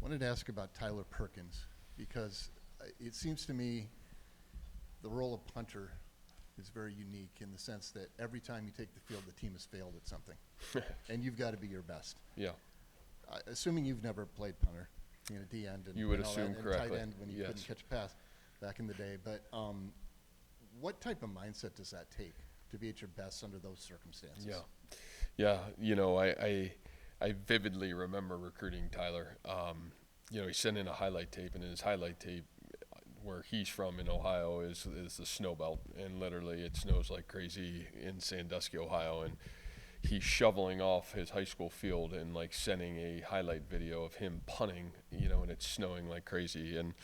Wanted to ask about Tyler Perkins because it seems to me the role of punter is very unique in the sense that every time you take the field, the team has failed at something, and you've got to be your best. Yeah. Assuming you've never played punter, D end and, You would and all assume that, correctly. and tight end when you Yes. couldn't catch a pass back in the day. But what type of mindset does that take to be at your best under those circumstances? Yeah. I vividly remember recruiting Tyler. He sent in a highlight tape, and in his highlight tape, where he's from in Ohio is the snow belt, and literally it snows like crazy in Sandusky, Ohio, and he's shoveling off his high school field and like sending a highlight video of him punting, and it's snowing like crazy. And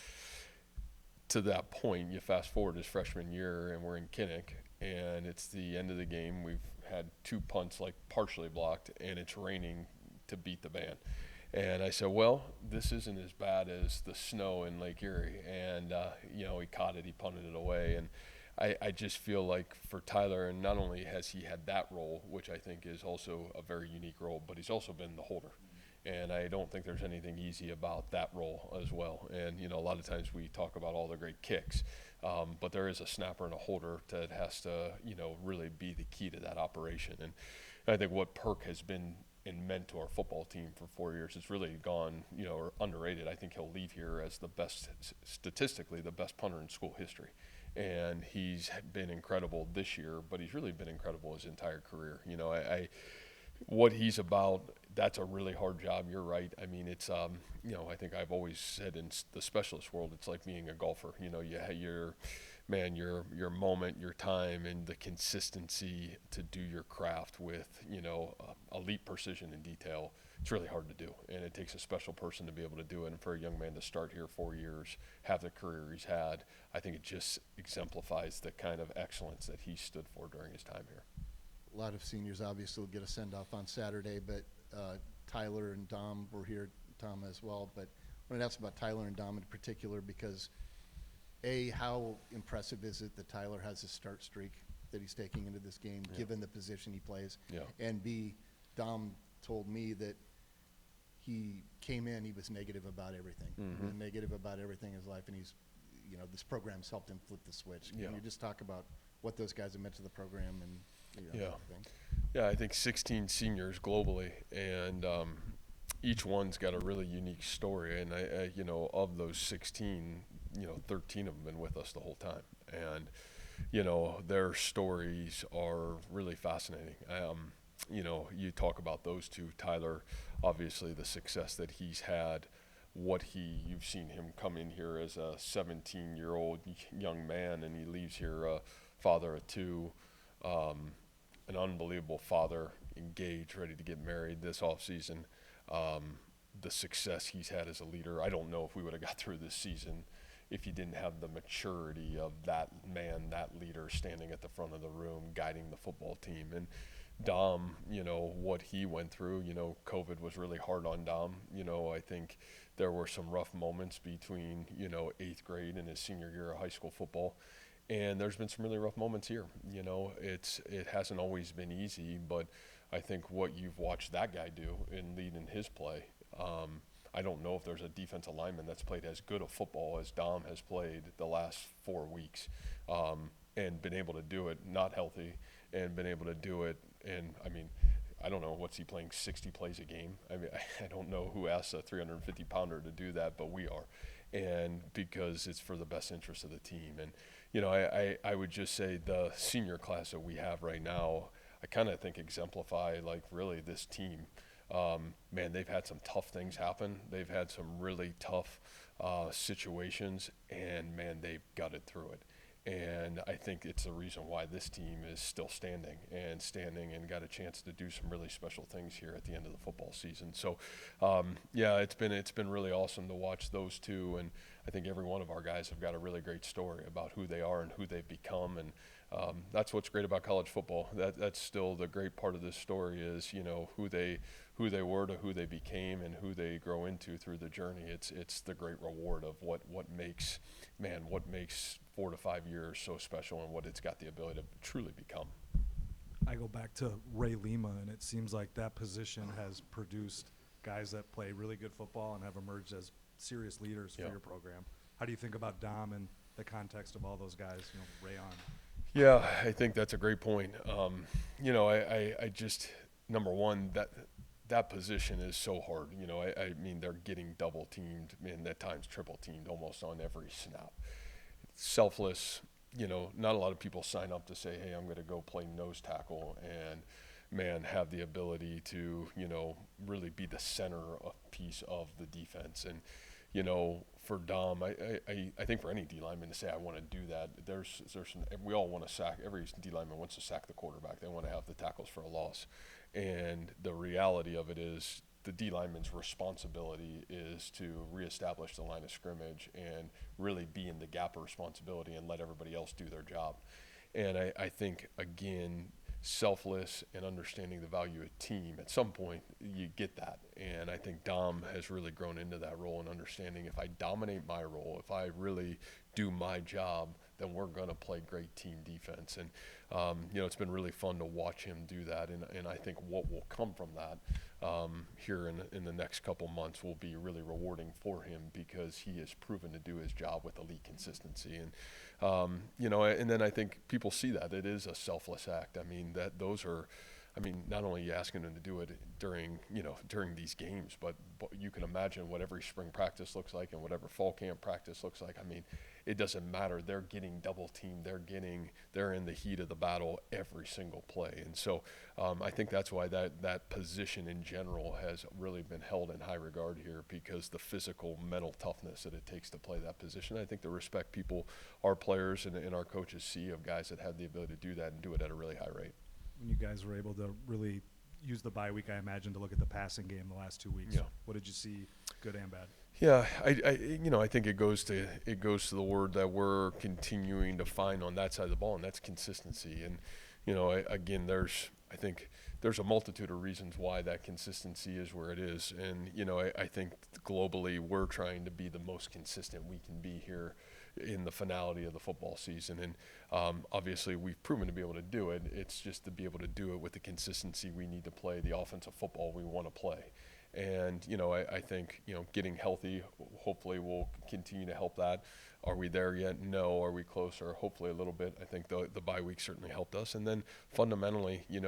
to that point, you fast forward his freshman year, and we're in Kinnick, and it's the end of the game. We've had 2 punts like partially blocked, and it's raining to beat the band. And I said, well, this isn't as bad as the snow in Lake Erie. And, he caught it, he punted it away. And I just feel like for Tyler, and not only has he had that role, which I think is also a very unique role, but he's also been the holder. And I don't think there's anything easy about that role as well. And, a lot of times we talk about all the great kicks, but there is a snapper and a holder that has to, really be the key to that operation. And I think what Perk has been and meant to our football team for 4 years, it's really gone, or underrated. I think he'll leave here as statistically the best punter in school history. And he's been incredible this year, but he's really been incredible his entire career. What he's about, that's a really hard job. You're right. I mean, it's, I think I've always said in the specialist world, it's like being a golfer. Your moment, your time, and the consistency to do your craft with, elite precision and detail. It's really hard to do, and it takes a special person to be able to do it. And for a young man to start here 4 years, have the career he's had, I think it just exemplifies the kind of excellence that he stood for during his time here. A lot of seniors obviously will get a send-off on Saturday, but Tyler and Dom were here, Tom as well. But I wanted to ask about Tyler and Dom in particular because, A, how impressive is it that Tyler has a start streak that he's taking into this game, given the position he plays? Yeah. And B, Dom told me that he came in, he was negative about everything. Mm-hmm. He was negative about everything in his life, and he's, this program's helped him flip the switch. Can you just talk about what those guys have meant to the program and everything? Yeah, I think 16 seniors globally, and each one's got a really unique story. And I of those 16, 13 of them have been with us the whole time, and their stories are really fascinating. You talk about those two. Tyler, obviously the success that he's had. You've seen him come in here as a 17-year-old young man, and he leaves here a father of 2. An unbelievable father, engaged, ready to get married this offseason. The success he's had as a leader, I don't know if we would have got through this season if you didn't have the maturity of that man, that leader standing at the front of the room, guiding the football team. And Dom, what he went through, COVID was really hard on Dom. I think there were some rough moments between, 8th grade and his senior year of high school football. And there's been some really rough moments here. It hasn't always been easy, but I think what you've watched that guy do in leading his play, I don't know if there's a defensive lineman that's played as good a football as Dom has played the last 4 weeks, and been able to do it not healthy, and been able to do it. And I don't know, what's he playing 60 plays a game? I don't know who asks a 350-pounder to do that, but we are. And because it's for the best interest of the team. And I would just say the senior class that we have right now, I kind of think exemplify really this team. They've had some tough things happen. They've had some really tough situations, and they've gutted through it. And I think it's the reason why this team is still standing and got a chance to do some really special things here at the end of the football season. So, it's been really awesome to watch those two, and I think every one of our guys have got a really great story about who they are and who they've become, and that's what's great about college football. That's still the great part of this story is who they were to who they became and who they grow into through the journey. It's the great reward of what makes 4 to 5 years so special and what it's got the ability to truly become. I go back to Ray Lima, and it seems like that position has produced guys that play really good football and have emerged as serious leaders for your program. How do you think about Dom in the context of all those guys, Rayon? Yeah, I think that's a great point. I just, number one, that position is so hard. I mean, they're getting double teamed and at times triple teamed almost on every snap. Selfless, not a lot of people sign up to say, hey, I'm going to go play nose tackle and, man, have the ability to, really be the center piece of the defense. And, for Dom, I think for any D lineman to say I want to do that, we all want to sack. Every D lineman wants to sack the quarterback. They want to have the tackles for a loss. And the reality of it is the D lineman's responsibility is to reestablish the line of scrimmage and really be in the gap of responsibility and let everybody else do their job. And I think, again, selfless and understanding the value of team, at some point you get that. And I think Dom has really grown into that role and understanding if I dominate my role, if I really do my job, then we're going to play great team defense. And, it's been really fun to watch him do that. And I think what will come from that here in the next couple months will be really rewarding for him because he has proven to do his job with elite consistency. And, and then I think people see that it is a selfless act. I mean, not only are you asking them to do it during these games, but you can imagine what every spring practice looks like and whatever fall camp practice looks like. I mean, it doesn't matter. They're getting double teamed. They're in the heat of the battle every single play. And so I think that's why that position in general has really been held in high regard here because the physical, mental toughness that it takes to play that position. I think the respect our players and our coaches see of guys that have the ability to do that and do it at a really high rate. When you guys were able to really use the bye week, I imagine, to look at the passing game the last 2 weeks. Yeah. What did you see, good and bad? Yeah, I think it goes to the word that we're continuing to find on that side of the ball, and that's consistency. And I think there's a multitude of reasons why that consistency is where it is. And I think globally we're trying to be the most consistent we can be here in the finality of the football season. And obviously we've proven to be able to do it. It's just to be able to do it with the consistency we need to play the offensive football we want to play. And, I think, getting healthy hopefully will continue to help that. Are we there yet? No. Are we closer? Hopefully a little bit. I think the bye week certainly helped us. And then fundamentally, in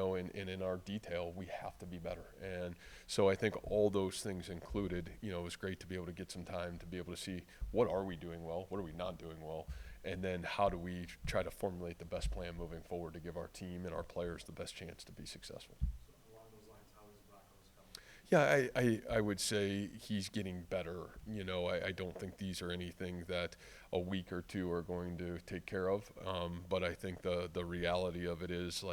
our detail, we have to be better. And so I think all those things included, it was great to be able to get some time to be able to see what are we doing well, what are we not doing well, and then how do we try to formulate the best plan moving forward to give our team and our players the best chance to be successful. Yeah, I would say he's getting better. I don't think these are anything that a week or two are going to take care of. But I think the reality of it is,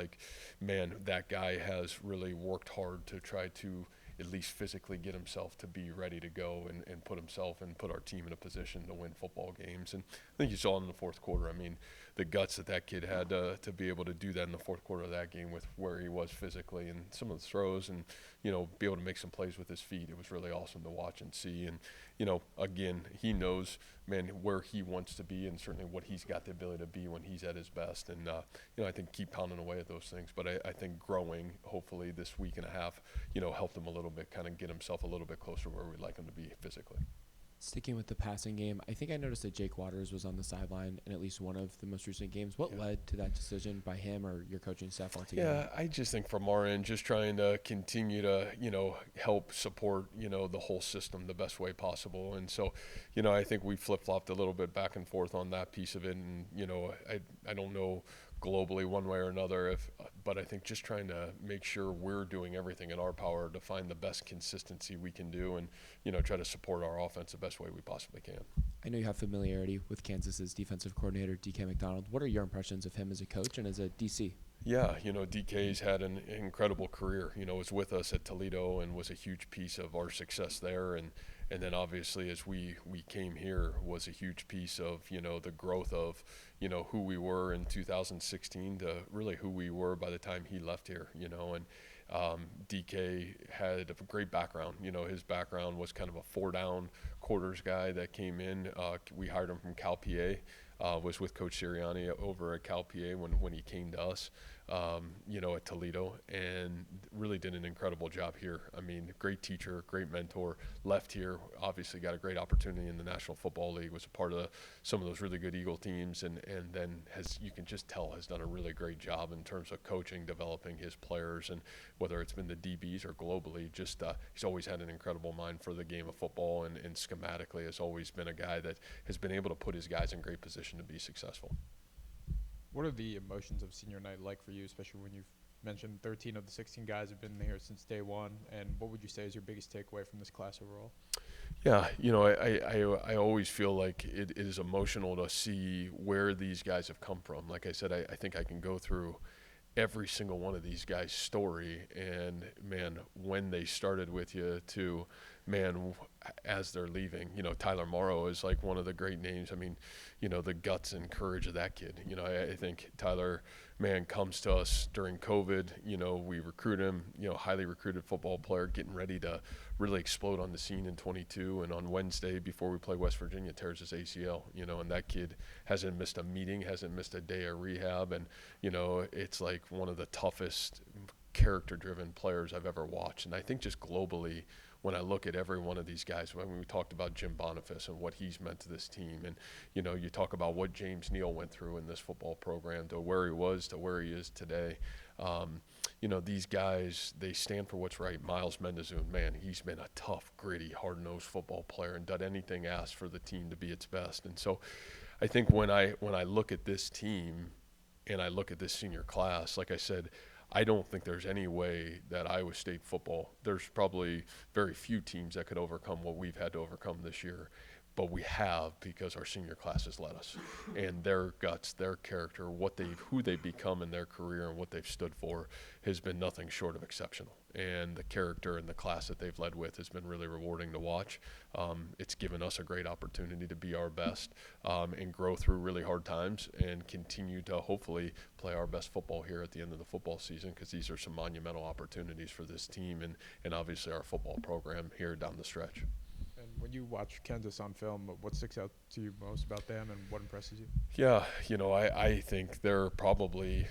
man, that guy has really worked hard to try to at least physically get himself to be ready to go and put himself and put our team in a position to win football games. And I think you saw in the fourth quarter, I mean, the guts that kid had to be able to do that in the fourth quarter of that game with where he was physically and some of the throws and, be able to make some plays with his feet. It was really awesome to watch and see. And, again, he knows, man, where he wants to be and certainly what he's got the ability to be when he's at his best. And, I think keep pounding away at those things. But I think growing, hopefully this week and a half, helped him a little bit, kind of get himself a little bit closer where we'd like him to be physically. Sticking with the passing game, I think I noticed that Jake Waters was on the sideline in at least one of the most recent games. What led to that decision by him or your coaching staff altogether? Yeah, I just think from our end, just trying to continue to, help support, the whole system the best way possible. And so, I think we flip-flopped a little bit back and forth on that piece of it. And, I don't know globally one way or another, but I think just trying to make sure we're doing everything in our power to find the best consistency we can do and, try to support our offense the best way we possibly can. I know you have familiarity with Kansas's defensive coordinator, DK McDonald. What are your impressions of him as a coach and as a DC? Yeah, DK's had an incredible career. Was with us at Toledo and was a huge piece of our success there. And then obviously as we came here was a huge piece of, the growth of, who we were in 2016 to really who we were by the time he left here, and DK had a great background. His background was kind of a 4-down quarters guy that came in. We hired him from Cal PA. Was with Coach Sirianni over at Cal PA when he came to us. at Toledo, and really did an incredible job here. I mean, great teacher, great mentor. Left here, obviously got a great opportunity in the National Football League, was a part of some of those really good Eagle teams, and then you can just tell, has done a really great job in terms of coaching, developing his players, and whether it's been the DBs or globally, just he's always had an incredible mind for the game of football, and schematically has always been a guy that has been able to put his guys in great position to be successful. What are the emotions of senior night like for you, especially when you've mentioned 13 of the 16 guys have been here since day one? And what would you say is your biggest takeaway from this class overall? Yeah, I always feel like it is emotional to see where these guys have come from. Like I said, I think I can go through every single one of these guys' story, and man, when they started with you to, man, as they're leaving, Tyler Morrow is like one of the great names. I mean, the guts and courage of that kid. I think Tyler, man, comes to us during COVID. We recruit him, highly recruited football player, getting ready to really explode on the scene in 22. And on Wednesday, before we play West Virginia, tears his ACL, and that kid hasn't missed a meeting, hasn't missed a day of rehab. And, it's like one of the toughest character-driven players I've ever watched. And I think just globally, when I look at every one of these guys, when we talked about Jim Boniface and what he's meant to this team, and, you talk about what James Neal went through in this football program to where he was to where he is today. These guys, they stand for what's right. Miles Mendezoon, man, he's been a tough, gritty, hard-nosed football player and done anything asked for the team to be its best. And so I think when I look at this team and I look at this senior class, like I said, I don't think there's any way that Iowa State football, there's probably very few teams that could overcome what we've had to overcome this year. But we have, because our senior class has led us, and their guts, their character, who they've become in their career and what they've stood for has been nothing short of exceptional. And the character and the class that they've led with has been really rewarding to watch. It's given us a great opportunity to be our best and grow through really hard times and continue to hopefully play our best football here at the end of the football season, because these are some monumental opportunities for this team and obviously our football program here down the stretch. And when you watch Kansas on film, what sticks out to you most about them and what impresses you? Yeah, I think they're probably,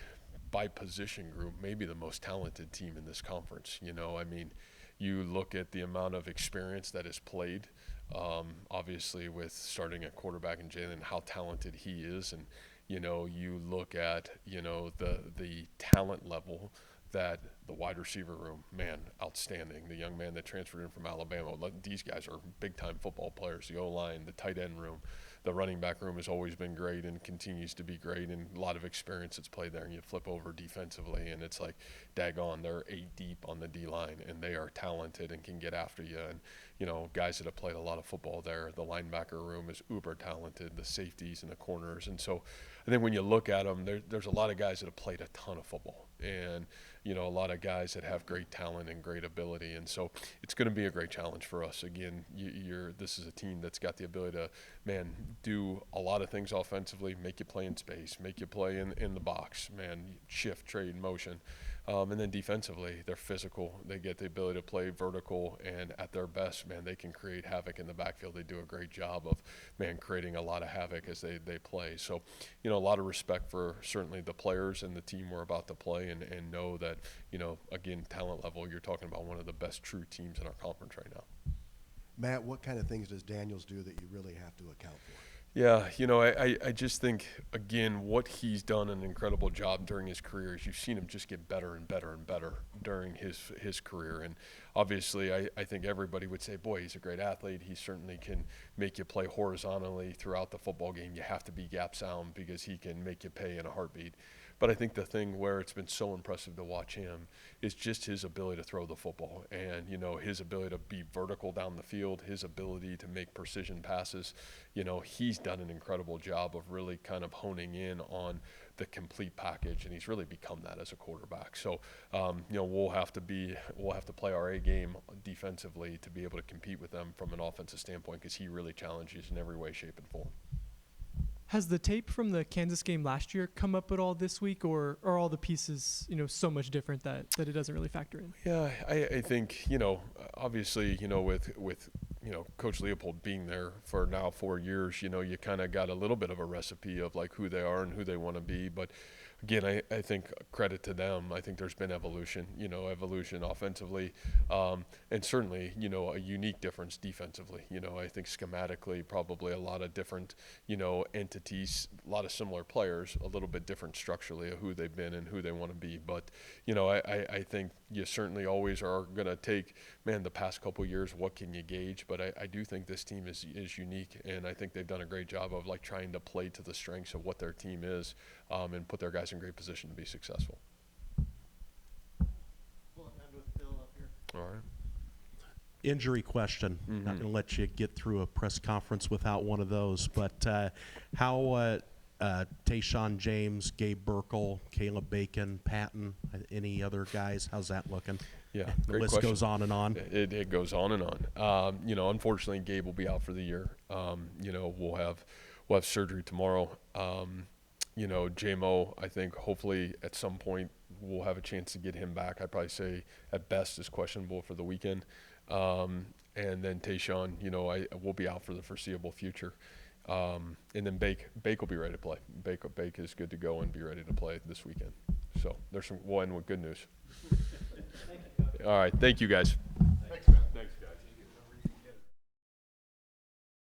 by position group, maybe the most talented team in this conference. I mean, you look at the amount of experience that is played, obviously with starting at quarterback and Jalen, how talented he is. And, you look at, the talent level that the wide receiver room, man, outstanding. The young man that transferred in from Alabama, these guys are big-time football players. The O-line, the tight end room, the running back room has always been great and continues to be great, and a lot of experience that's played there. And you flip over defensively, and it's like, daggone, they're 8 deep on the D-line, and they are talented and can get after you. And, guys that have played a lot of football there. The linebacker room is uber talented, the safeties and the corners. And so I think when you look at them, there's a lot of guys that have played a ton of football. And, a lot of guys that have great talent and great ability. And so it's going to be a great challenge for us. Again, this is a team that's got the ability to, man, do a lot of things offensively, make you play in space, make you play in the box, man, shift, trade, motion. And then defensively, they're physical. They get the ability to play vertical, and at their best, man, they can create havoc in the backfield. They do a great job of, man, creating a lot of havoc as they play. So, a lot of respect for certainly the players and the team we're about to play, and know that, again, talent level, you're talking about one of the best true teams in our conference right now. Matt, what kind of things does Daniels do that you really have to account for? Yeah, I just think, again, what he's done an incredible job during his career is you've seen him just get better and better and better during his career. And obviously, I think everybody would say, boy, he's a great athlete. He certainly can make you play horizontally throughout the football game. You have to be gap sound because he can make you pay in a heartbeat. But I think the thing where it's been so impressive to watch him is just his ability to throw the football and, his ability to be vertical down the field, his ability to make precision passes. He's done an incredible job of really kind of honing in on the complete package, and he's really become that as a quarterback. So, we'll have to play our A game defensively to be able to compete with them from an offensive standpoint, because he really challenges in every way, shape, and form. Has the tape from the Kansas game last year come up at all this week, or are all the pieces, so much different that it doesn't really factor in? Yeah, I think, obviously, with Coach Leopold being there for now 4 years, you kind of got a little bit of a recipe of like who they are and who they want to be. But again, I think credit to them. I think there's been evolution, evolution offensively, and certainly, a unique difference defensively. I think schematically, probably a lot of different, entities, a lot of similar players, a little bit different structurally of who they've been and who they want to be. But, I think you certainly always are going to take, the past couple years, what can you gauge? But I do think this team is unique, and I think they've done a great job of trying to play to the strengths of what their team is, and put their guys in great position to be successful. We'll end with Bill up here. All right. Injury question. Not going to let you get through a press conference without one of those. But how Tayshaun James, Gabe Burkle, Caleb Bacon, Patton, any other guys? How's that looking? Yeah, The great list question. goes on and on. It goes on and on. Unfortunately, Gabe will be out for the year. We'll have surgery tomorrow. JMO, I think hopefully at some point we'll have a chance to get him back. I'd probably say at best is questionable for the weekend. And then Tayshaun, I will be out for the foreseeable future. And then Bake will be ready to play. Bake is good to go and be ready to play this weekend. So we'll end with good news. All right. Thank you, guys.